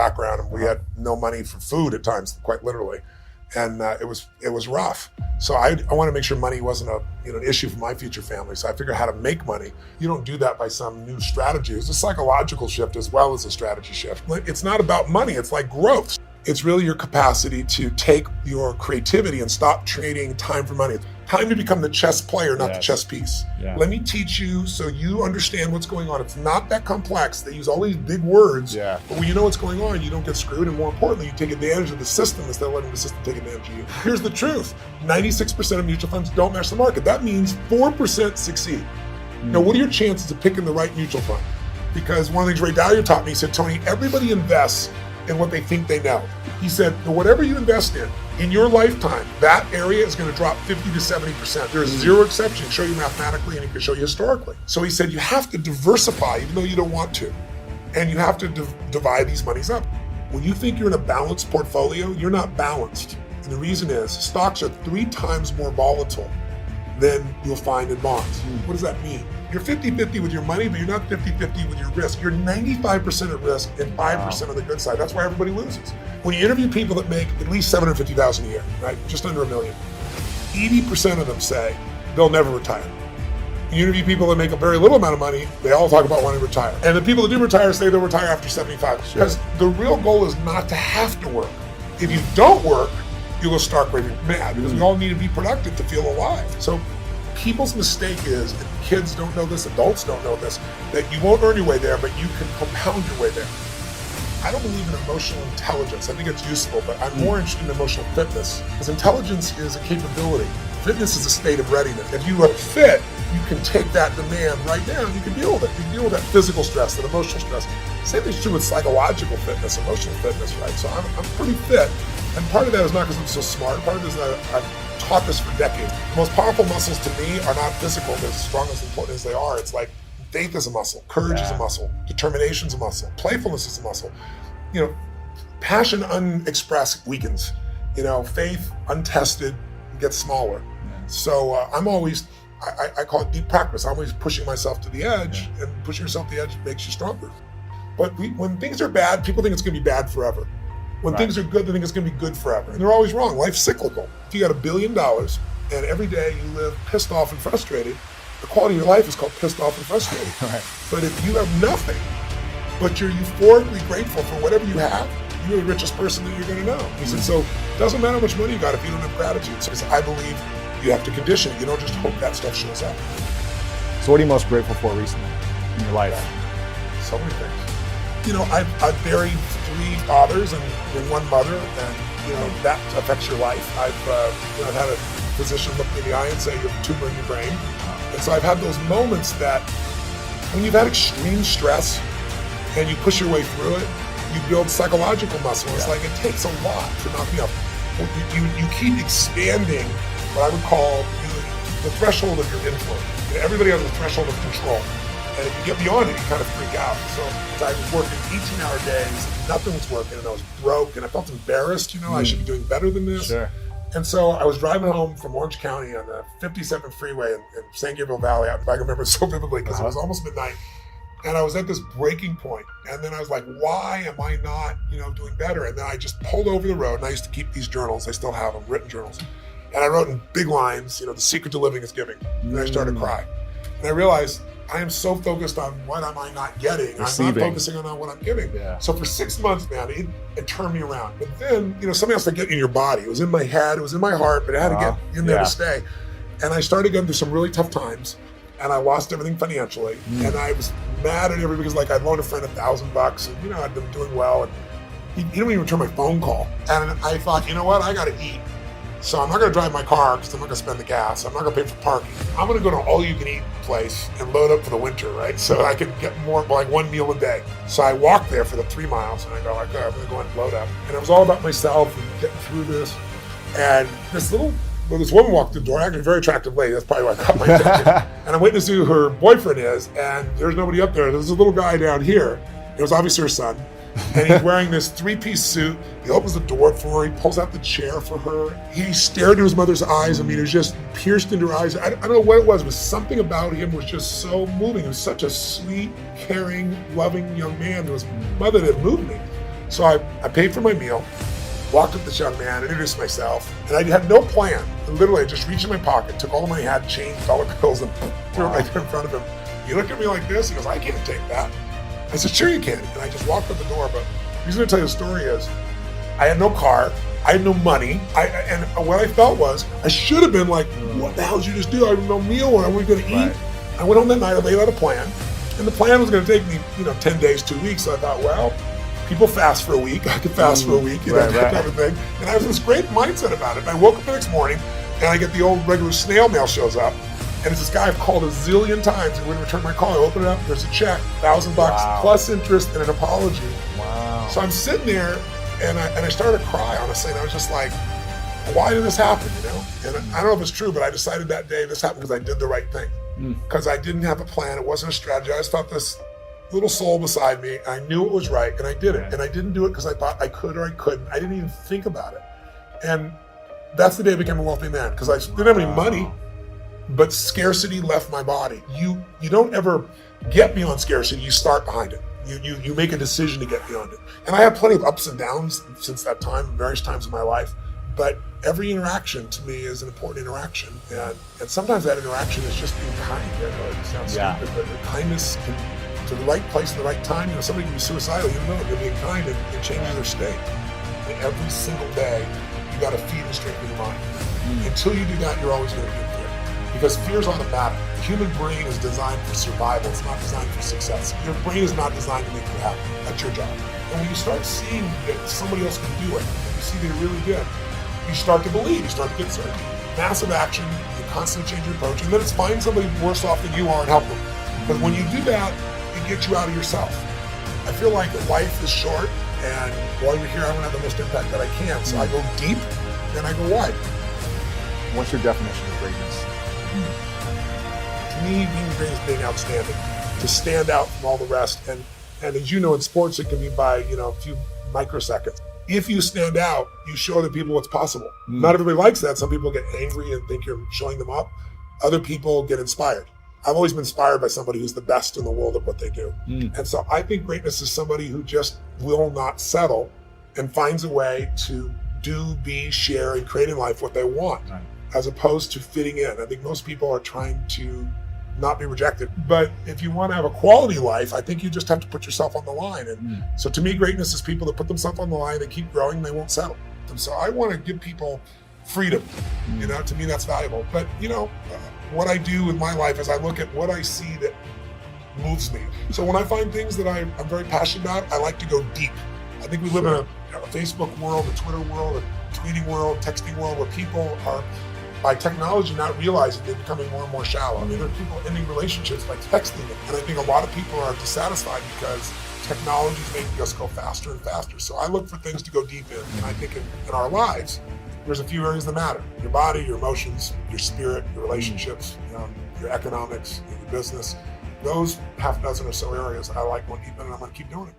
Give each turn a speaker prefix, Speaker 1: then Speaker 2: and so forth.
Speaker 1: background, and we had no money for food at times, quite literally. And it was rough. So I want to make sure money wasn't an issue for my future family. So I figured out how to make money. You don't do that by some new strategy. It's a psychological shift as well as a strategy shift. It's not about money. It's like growth. It's really your capacity to take your creativity and stop trading time for money. Time to become the chess player, not the chess piece. Yeah. Let me teach you so you understand what's going on. It's not that complex. They use all these big words, but when you know what's going on, you don't get screwed. And more importantly, you take advantage of the system instead of letting the system take advantage of you. Here's the truth. 96% of mutual funds don't match the market. That means 4% succeed. Now, what are your chances of picking the right mutual fund? Because one of the things Ray Dalio taught me, he said, Tony, everybody invests in what they think they know. He said, whatever you invest in your lifetime, that area is going to drop 50 to 70%. There's zero exception. He can show you mathematically and he can show you historically. So he said, you have to diversify even though you don't want to. And you have to divide these monies up. When you think you're in a balanced portfolio, you're not balanced. And the reason is stocks are 3 times more volatile than you'll find in bonds. What does that mean? You're 50-50 with your money, but you're not 50-50 with your risk. You're 95% at risk and 5% on the good side. That's why everybody loses. When you interview people that make at least $750,000 a year, right, just under $1 million, 80% of them say they'll never retire. You interview people that make a very little amount of money, they all talk about wanting to retire. And the people that do retire say they'll retire after 75. Because the real goal is not to have to work. If you don't work, you will stark raving mad because we all need to be productive to feel alive. So people's mistake is, and kids don't know this, adults don't know this, that you won't earn your way there, but you can compound your way there. I don't believe in emotional intelligence. I think it's useful, but I'm more interested in emotional fitness. Because intelligence is a capability. Fitness is a state of readiness. If you are fit, you can take that demand right now and you can deal with it. You can deal with that physical stress, that emotional stress. Same thing's true with psychological fitness, emotional fitness, right? So I'm pretty fit. And part of that is not because I'm so smart. Part of it is that I've taught this for decades. The most powerful muscles to me are not physical. They're as strong as important as they are. It's like faith is a muscle, courage is a muscle, determination is a muscle, playfulness is a muscle. Passion unexpressed weakens. Faith untested gets smaller. So I'm always, I call it deep practice. I'm always pushing myself to the edge, and pushing yourself to the edge makes you stronger. But when things are bad, people think it's going to be bad forever. When things are good, they think it's going to be good forever. And they're always wrong. Life's cyclical. If you got $1 billion and every day you live pissed off and frustrated, the quality of your life is called pissed off and frustrated. But if you have nothing, but you're euphorically grateful for whatever you have, you're the richest person that you're going to know. He said, so it doesn't matter how much money you got if you don't have gratitude. Because I believe you have to condition it. You don't just hope that stuff shows up.
Speaker 2: So what are you most grateful for recently in your life?
Speaker 1: So many things. I've buried 3 fathers and 1 mother, and that affects your life. I've had a physician look me in the eye and say you have a tumor in your brain, and so I've had those moments that when you've had extreme stress and you push your way through it, you build psychological muscle. It's like it takes a lot to knock me up. You keep expanding what I would call the threshold of your influence. Everybody has a threshold of control. And if you get beyond it, you kind of freak out. So I was working 18-hour days, nothing was working, and I was broke, and I felt embarrassed, I should be doing better than this.
Speaker 2: Sure.
Speaker 1: And so I was driving home from Orange County on the 57 freeway in San Gabriel Valley. I can remember it so vividly because it was almost midnight. And I was at this breaking point. And then I was like, why am I not, doing better? And then I just pulled over the road, and I used to keep these journals. I still have them, written journals. And I wrote in big lines, the secret to living is giving. And I started to cry. And I realized, I am so focused on what am I not getting. I'm not focusing on what I'm giving. So for 6 months, man, it turned me around. But then, something else to get in your body. It was in my head, it was in my heart, but it had to get in there to stay. And I started going through some really tough times, and I lost everything financially. And I was mad at everybody because I'd loaned a friend $1,000 and I'd been doing well, and he didn't even return my phone call. And I thought, I got to eat. So I'm not going to drive my car because I'm not going to spend the gas. I'm not going to pay for parking. I'm going to go to an all-you-can-eat place and load up for the winter, right? So I can get more, like 1 meal a day. So I walked there for the 3 miles, and I go, okay, I'm going to go and load up. And it was all about myself and getting through this. And this woman walked through the door, actually a very attractive lady. That's probably why I caught my attention. And I went to see who her boyfriend is, and there's nobody up there. There's a little guy down here. It was obviously her son. And he's wearing this 3-piece suit. He opens the door for her. He pulls out the chair for her. He stared into his mother's eyes. I mean, it was just pierced into her eyes. I don't know what it was, but something about him was just so moving. He was such a sweet, caring, loving young man to his mother that moved me. So I paid for my meal, walked up to this young man, introduced myself, and I had no plan. And literally, I just reached in my pocket, took all the money I had, changed dollar bills, and threw it right there in front of him. He looked at me like this. He goes, "I can't take that." I said, "Sure you can." And I just walked out the door. But the reason I tell you the story is I had no car. I had no money. And what I felt was I should have been like, "What the hell did you just do? I have no meal. What are we going to eat?"
Speaker 2: Right.
Speaker 1: I went home that night. I laid out a plan. And the plan was going to take me, 10 days, 2 weeks. So I thought, well, people fast for a week. I could fast for a week, that type of thing. And I was in this great mindset about it. And I woke up the next morning and I get the old regular snail mail shows up. And it's this guy I've called a zillion times and wouldn't return my call. I open it up, there's a check, $1,000 plus interest and an apology.
Speaker 2: Wow.
Speaker 1: So I'm sitting there and I started to cry, honestly. And I was just like, why did this happen, And I don't know if it's true, but I decided that day this happened because I did the right thing. Because I didn't have a plan. It wasn't a strategy. I just felt this little soul beside me. I knew it was right and I did it. And I didn't do it because I thought I could or I couldn't. I didn't even think about it. And that's the day I became a wealthy man because I didn't have any money, but scarcity left my body. You don't ever get beyond scarcity. You start behind it. You make a decision to get beyond it. And I have plenty of ups and downs since that time, various times in my life. But every interaction to me is an important interaction. And sometimes that interaction is just being kind. I know it sounds stupid, but kindness to the right place at the right time. Somebody can be suicidal, they're being kind and it changes their state. And every single day, you got to feed and strengthen your mind. Until you do that, you're always going to be in fear. Because fear is automatic. The human brain is designed for survival. It's not designed for success. Your brain is not designed to make you happy. That's your job. And when you start seeing that somebody else can do it, and you see they really did, you start to believe, you start to get certain. Massive action, you constantly change your approach, and then it's find somebody worse off than you are and help them. But when you do that, it gets you out of yourself. I feel like life is short, and while you're here, I want to have the most impact that I can. So I go deep, then I go wide.
Speaker 2: What's your definition of greatness?
Speaker 1: To me, being great is being outstanding. To stand out from all the rest. And as you know, in sports, it can be by a few microseconds. If you stand out, you show the people what's possible. Not everybody likes that. Some people get angry and think you're showing them up. Other people get inspired. I've always been inspired by somebody who's the best in the world at what they do. And so I think greatness is somebody who just will not settle and finds a way to do, be, share, and create in life what they want, as opposed to fitting in. I think most people are trying to not be rejected. But if you want to have a quality life, I think you just have to put yourself on the line. And so to me, greatness is people that put themselves on the line, they keep growing, they won't settle. And so I want to give people freedom. To me, that's valuable. But what I do in my life is I look at what I see that moves me. So when I find things that I'm very passionate about, I like to go deep. I think we live in a Facebook world, a Twitter world, a tweeting world, texting world, where people are, by technology, not realizing they're becoming more and more shallow. I mean, there are people ending relationships by texting them. And I think a lot of people are dissatisfied because technology is making us go faster and faster. So I look for things to go deep in. And I think in our lives, there's a few areas that matter. Your body, your emotions, your spirit, your relationships, your economics, your business. Those half dozen or so areas I like going deep in, and I'm going to keep doing it.